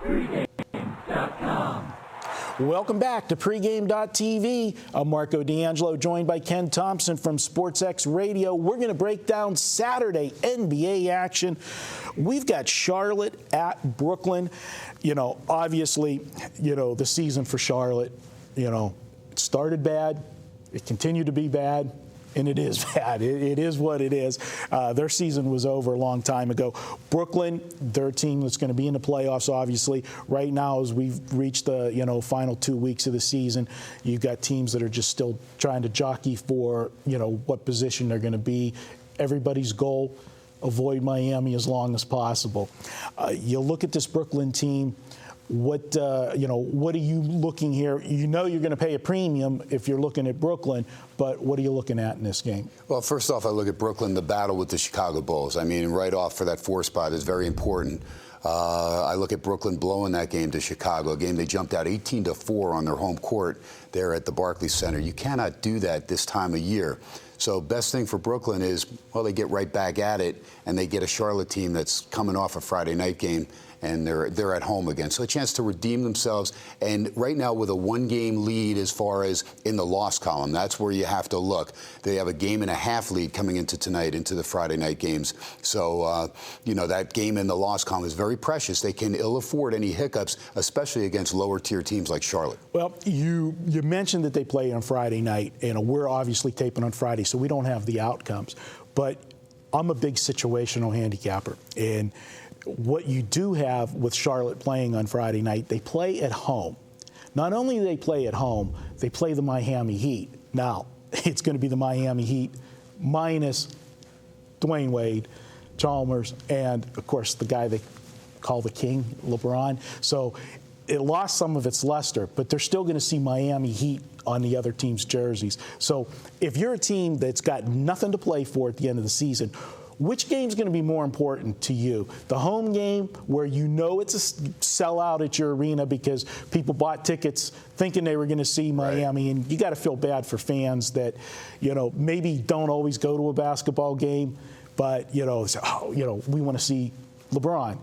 Pregame.com. Welcome back to Pregame.tv. I'm Marco D'Angelo, joined by Ken Thomson from SportsX Radio. We're going to break down Saturday NBA action. We've got Charlotte at Brooklyn. Obviously, the season for Charlotte, it started bad. It continued to be bad. And it is bad. It is what it is. Their season was over a long time ago. Brooklyn, their team that's going to be in the playoffs, obviously. Right now, as we've reached the final 2 weeks of the season, you've got teams that are just still trying to jockey for what position they're going to be. Everybody's goal: avoid Miami as long as possible. You look at this Brooklyn team. What are you looking here? You're going to pay a premium if you're looking at Brooklyn, but what are you looking at in this game? Well, first off, I look at Brooklyn, the battle with the Chicago Bulls. I mean, right off for that 4 spot is very important. I look at Brooklyn blowing that game to Chicago, a game they jumped out 18-4 on their home court there at the Barclays Center. You cannot do that this time of year. So best thing for Brooklyn is, well, they get right back at it, and they get a Charlotte team that's coming off a Friday night game, and they're at home again. So a chance to redeem themselves. And right now with a 1-game lead as far as in the loss column, that's where you have to look. They have a 1.5 lead coming into tonight, into the Friday night games. So, that game in the loss column is very precious. They can ill afford any hiccups, especially against lower tier teams like Charlotte. Well, you mentioned that they play on Friday night, and we're obviously taping on Friday, so we don't have the outcomes. But I'm a big situational handicapper, and what you do have with Charlotte playing on Friday night, they play at home. Not only do they play at home, they play the Miami Heat. Now, it's going to be the Miami Heat minus Dwayne Wade, Chalmers, and, of course, the guy they call the King, LeBron. So it lost some of its luster, but they're still going to see Miami Heat on the other team's jerseys. So if you're a team that's got nothing to play for at the end of the season, which game's going to be more important to you? The home game, where it's a sellout at your arena because people bought tickets thinking they were going to see Miami, right. And you got to feel bad for fans that, maybe don't always go to a basketball game, but, say, we want to see LeBron.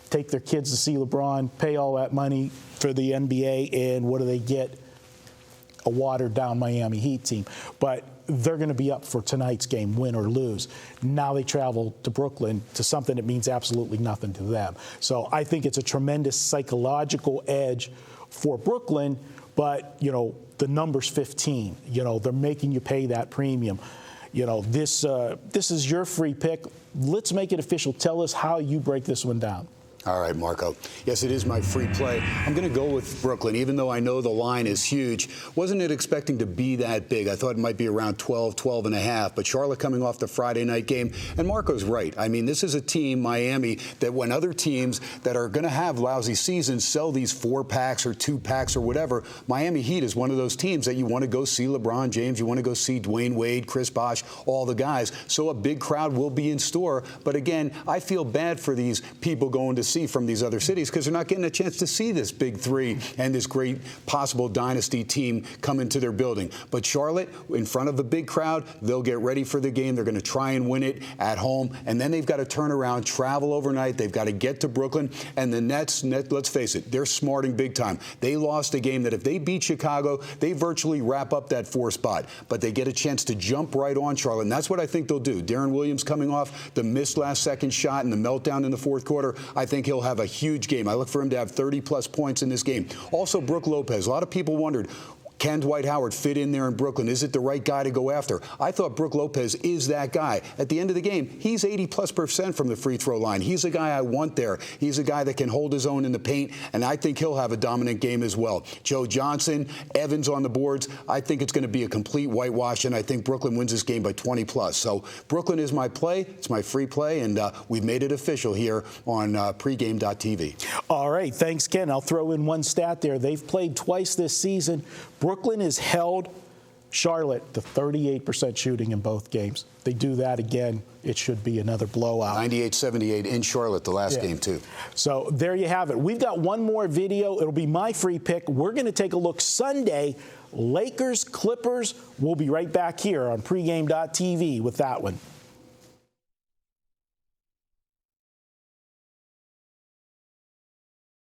Take their kids to see LeBron, pay all that money for the NBA, and what do they get? A watered-down Miami Heat team. But they're going to be up for tonight's game, win or lose. Now they travel to Brooklyn to something that means absolutely nothing to them. So I think it's a tremendous psychological edge for Brooklyn, but, the number's 15. They're making you pay that premium. This is your free pick. Let's make it official. Tell us how you break this one down. All right, Marco. Yes, it is my free play. I'm going to go with Brooklyn, even though I know the line is huge. Wasn't it expecting to be that big? I thought it might be around 12.5. But Charlotte coming off the Friday night game. And Marco's right. I mean, this is a team, Miami, that when other teams that are going to have lousy seasons sell these 4-packs or 2-packs or whatever, Miami Heat is one of those teams that you want to go see LeBron James. You want to go see Dwayne Wade, Chris Bosh, all the guys. So a big crowd will be in store. But again, I feel bad for these people going to see from these other cities because they're not getting a chance to see this big 3 and this great possible dynasty team come into their building. But Charlotte, in front of a big crowd, they'll get ready for the game. They're going to try and win it at home, and then they've got to turn around, travel overnight. They've got to get to Brooklyn, and the Nets, let's face it, they're smarting big time. They lost a game that if they beat Chicago, they virtually wrap up that 4 spot, but they get a chance to jump right on Charlotte, and that's what I think they'll do. Deron Williams coming off the missed last-second shot and the meltdown in the fourth quarter, I think he'll have a huge game. I look for him to have 30-plus points in this game. Also, Brook Lopez. A lot of people wondered, can Dwight Howard fit in there in Brooklyn? Is it the right guy to go after? I thought Brook Lopez is that guy. At the end of the game, he's 80+% from the free throw line. He's a guy I want there. He's a guy that can hold his own in the paint, and I think he'll have a dominant game as well. Joe Johnson, Evans on the boards. I think it's going to be a complete whitewash, and I think Brooklyn wins this game by 20+. So Brooklyn is my play. It's my free play, and we've made it official here on pregame.tv. All right. Thanks, Ken. I'll throw in one stat there. They've played twice this season. Brooklyn has held Charlotte to 38% shooting in both games. They do that again, it should be another blowout. 98-78 in Charlotte the last game, too. So there you have it. We've got one more video. It'll be my free pick. We're going to take a look Sunday, Lakers, Clippers. We'll be right back here on pregame.tv with that one.